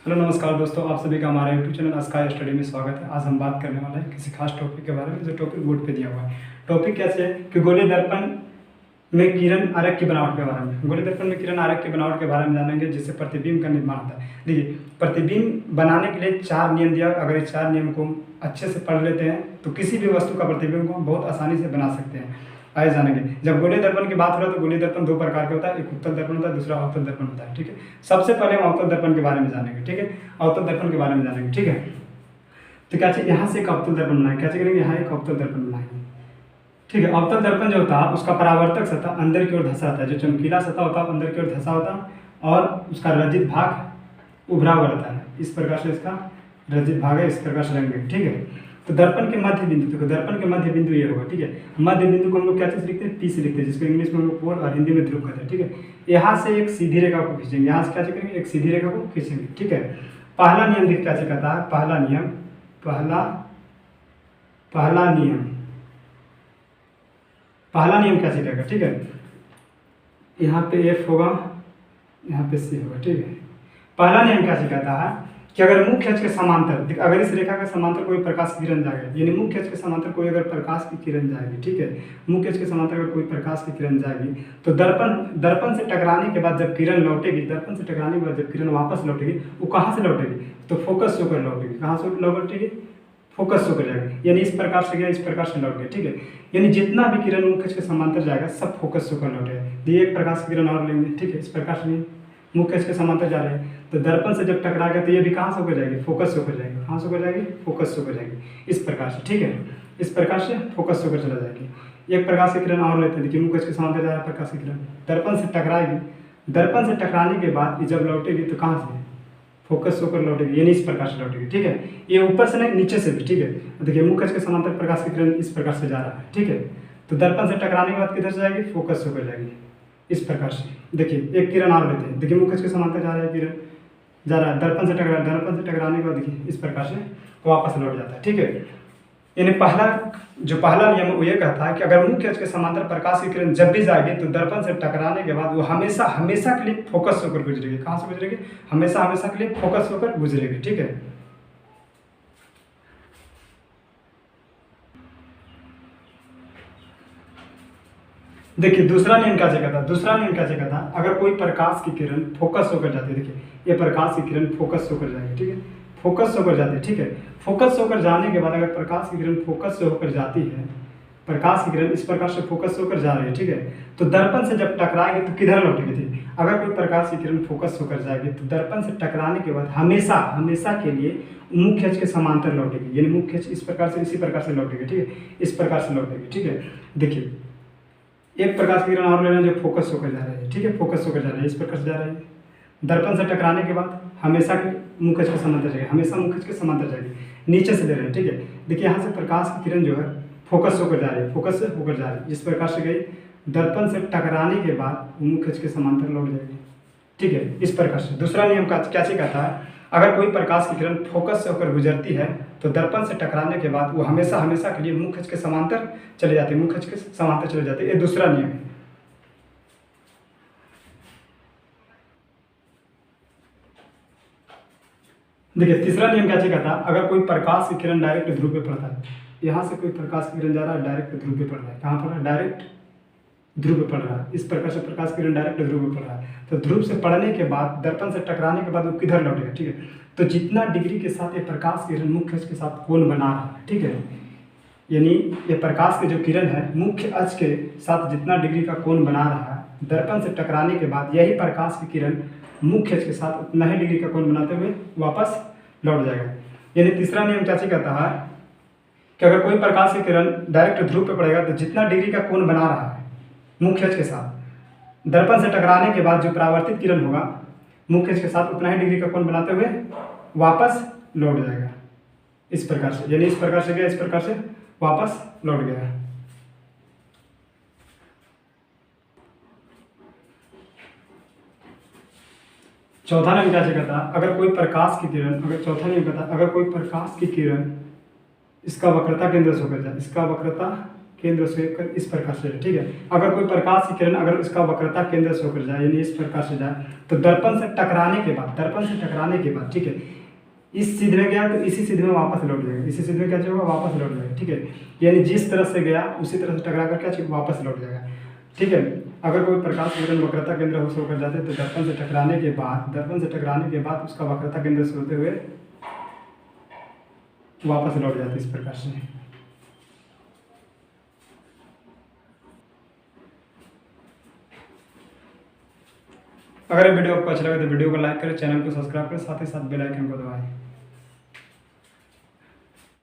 Hello नमस्कार दोस्तों, आप सभी का हमारे यूट्यूब चैनल स्काई स्टडी में स्वागत है। आज हम बात करने वाले हैं किसी खास टॉपिक के बारे में जो टॉपिक बोर्ड पे दिया हुआ है। टॉपिक कैसे है कि गोलीय दर्पण में किरण आरेख की बनावट के बारे में। गोलीय दर्पण में किरण आरेख की बनावट के बारे में जानेंगे, जिससे प्रतिबिंब का निर्माण होता है। देखिए, प्रतिबिंब बनाने के लिए 4 नियम दिया। अगर इस 4 नियम को अच्छे से पढ़ लेते हैं तो किसी भी वस्तु का प्रतिबिंब को हम बहुत आसानी से बना सकते हैं। आइए जानेंगे। जब गोलीय दर्पण की बात हो रहा है तो गोलीय दर्पण 2 प्रकार के होता है, एक उत्तल दर्पण होता है, दूसरा अवतल दर्पण होता है। ठीक है, सबसे पहले हम अवतल दर्पण के बारे में जानेंगे। ठीक है, अवतल दर्पण के बारे में जानेंगे। ठीक है, तो क्या चाहिए, यहाँ से एक अवतल दर्पण बनाएंगे। क्या करेंगे, यहाँ एक अवतल दर्पण बनाएंगे। ठीक है, अवतल दर्पण जो होता है उसका परावर्तक सतह अंदर की ओर धंसा होता है। जो चमकीला सतह होता है अंदर की ओर धंसा होता है और उसका रजित भाग उभरा हुआ रहता है। इस प्रकार से इसका रजित भाग है, इस प्रकार से रंग। ठीक है, तो दर्पण के मध्य बिंदु, देखो दर्पण के मध्य बिंदु ये होगा। ठीक है, मध्य बिंदु को हम लोग क्या चीज लिखते हैं, पी से लिखते हैं, जिसको इंग्लिश में हम लोग पोल और हिंदी में ध्रुव कहते हैं। ठीक है, यहाँ से एक सीधी रेखा को खींचेंगे। यहाँ से क्या करेंगे, एक सीधी रेखा को खींचेंगे। ठीक है, पहला नियम देखिए क्या कहता है। पहला नियम क्या रहेगा। ठीक है, यहाँ पे एफ होगा, यहाँ पे सी होगा। ठीक है, पहला नियम क्या कहता है कि अगर मुख्य अक्ष के समांतर, अगर इस रेखा के समांतर कोई प्रकाश की किरण जाएगी, यानी मुख्य अक्ष के समांतर कोई अगर प्रकाश की किरण जाएगी। ठीक है, मुख्य अक्ष के समांतर अगर कोई प्रकाश की किरण जाएगी तो दर्पण से टकराने के बाद जब किरण लौटेगी, दर्पण से टकराने के बाद जब किरण वापस लौटेगी, वो कहाँ से लौटेगी, तो फोकस होकर लौटेगी। कहाँ से लौटेगी, फोकस होकर जाएगी। यानी इस प्रकार से गया, इस प्रकार से लौट गया। ठीक है, यानी जितना भी किरण मुख्य अक्ष के समांतर जाएगा सब फोकस होकर लौटेगा। ये एक प्रकाश की किरण और लेंगे। ठीक है, इस प्रकार से मुख्य अक्ष के समांतर जा रहे हैं तो दर्पण से जब टकरा गया तो ये भी कहाँ से होकर जाएगी, फोकस होकर जाएगी। कहाँ से होकर जाएगी, फोकस होकर जाएगी, इस प्रकार से। ठीक है, इस प्रकार से फोकस होकर चला जाएगी। एक प्रकाश की किरण और लेते हैं। देखिए, मुख्य अक्ष के समांतर जा रहा है प्रकाश की किरण, दर्पण से टकराएगी, दर्पण से टकराने के बाद जब लौटेगी तो कहाँ से, फोकस होकर लौटेगी, यानी इस प्रकार से लौटेगी। ठीक है, ये ऊपर से नहीं नीचे से भी। ठीक है, देखिए मुख्य अक्ष के समांतर प्रकाश की किरण इस प्रकार से जा रहा है। ठीक है, तो दर्पण से टकराने के बाद किधर से जाएगी, फोकस होकर जाएगी, इस प्रकार से। देखिए एक किरण और लेते हैं। देखिए मुख्य अक्ष के समांतर जा रहा है, किरण जा रहा है, दर्पण से टकराने के बाद देखिए इस प्रकार से वापस लौट जाता है। ठीक है, यानी पहला नियम वो ये कहता है कि अगर मुख्य अक्ष के समांतर प्रकाश की किरण जब भी जाएगी तो दर्पण से टकराने के बाद वो हमेशा के लिए फोकस होकर गुजरेगी। कहाँ से गुजरेगी, हमेशा के लिए फोकस होकर गुजरेगी। ठीक है, देखिए दूसरा नियम क्या कहता है। दूसरा नियम क्या कहता है, अगर कोई प्रकाश की किरण फोकस होकर जाती है, देखिए ये प्रकाश की किरण फोकस होकर जाएगी। ठीक है, फोकस होकर जाती है। ठीक है, फोकस होकर जाने के बाद अगर प्रकाश की किरण फोकस से होकर जाती है, प्रकाश की किरण इस प्रकार से फोकस होकर जा रही है। ठीक है, तो दर्पण से जब टकराएगी तो किधर लौटेगी थी, अगर कोई प्रकाश की किरण फोकस होकर जाएगी तो दर्पण से टकराने के बाद हमेशा के लिए मुख्य अक्ष के समांतर लौटेगी। यानी मुख्य अक्ष इस प्रकार से इसी प्रकार से लौटेगी। ठीक है, इस प्रकार से लौटेगी। ठीक है, देखिए एक प्रकाश की किरण और ले रहे हैं जो फोकस होकर जा रही है। ठीक है, फोकस होकर जा रही है, इस प्रकार से जा रही है, दर्पण से टकराने के बाद हमेशा के मुख्य अक्ष के समांतर जाएगी, हमेशा मुख्य अक्ष के समांतर जाएगी, नीचे से ले रहे हैं। ठीक है, देखिए यहाँ से प्रकाश की किरण जो है फोकस होकर जा रही है, फोकस से होकर जा रही है, जिस प्रकार से गई दर्पण से टकराने के बाद मुख्य अक्ष के समांतर लौट जाएगी। ठीक है, इस प्रकार से। दूसरा नियम क्या कहता है, अगर कोई प्रकाश की किरण फोकस से होकर गुजरती है तो दर्पण से टकराने के बाद वो हमेशा के लिए मुख्य अक्ष के समांतर चले जाते हैं, मुख्य अक्ष के समांतर चले जाते हैं। ये दूसरा नियम है। देखिए तीसरा नियम क्या कहता है, अगर कोई प्रकाश की किरण डायरेक्ट ध्रुव पे पड़ता है, यहाँ से कोई प्रकाश की किरण जा रहा है डायरेक्ट ध्रुव पे पड़ रहा है, कहाँ पर, डायरेक्ट ध्रुव पे पड़ रहा है, इस प्रकार से प्रकाश किरण डायरेक्ट ध्रुव पे पड़ रहा है, तो ध्रुव से पड़ने के बाद दर्पण से टकराने के बाद वो किधर लौटेगा। ठीक है, तो जितना डिग्री के साथ ये प्रकाश किरण मुख्य अक्ष के साथ कोण बना रहा है। ठीक है, यानी ये प्रकाश की जो किरण है मुख्य अक्ष के साथ जितना डिग्री का कोण बना रहा है, दर्पण से टकराने के बाद यही प्रकाश की किरण मुख्य अक्ष के साथ उतना ही डिग्री का कोण बनाते हुए वापस लौट जाएगा। यानी तीसरा नियम क्या कहता है कि अगर कोई प्रकाश की किरण डायरेक्ट ध्रुव पे पड़ेगा तो जितना डिग्री का कोण बना रहा है मुख्य अक्ष के साथ, दर्पण से टकराने के बाद जो परावर्तित किरण होगा मुख्य अक्ष के साथ उतना ही डिग्री का कोण बनाते हुए वापस लौट जाएगा, इस प्रकार से। यानी इस प्रकार से गया, इस प्रकार से वापस लौट गया। चौथा नियम क्या कहता है, अगर कोई प्रकाश की किरण, चौथा नियम कहता है अगर कोई प्रकाश की किरण इसका वक्रता केंद्र से होकर जाए, इसका वक्रता केंद्र से होकर इस प्रकार से, ठीक है। अगर कोई प्रकाश की किरण अगर उसका वक्रता केंद्र से होकर जाए यानी इस प्रकार से जाए तो दर्पण से टकराने के बाद, ठीक है, इस सीध में गया तो इसी सीध में वापस लौट जाएगा, इसी सीध में क्या होगा, वापस लौट जाएगा, ठीक है। यानी जिस तरह से गया उसी तरह से टकरा कर क्या वापस लौट जाएगा, ठीक है। अगर कोई प्रकाश की किरण वक्रता केंद्र से होकर जाते तो दर्पण से टकराने के बाद उसका वक्रता केंद्र से होते हुए वापस लौट जाते इस प्रकार से। अगर ये वीडियो आपको अच्छा लगे तो वीडियो को लाइक करें, चैनल को सब्सक्राइब करें, साथ ही साथ बेल आइकन को दबाएं।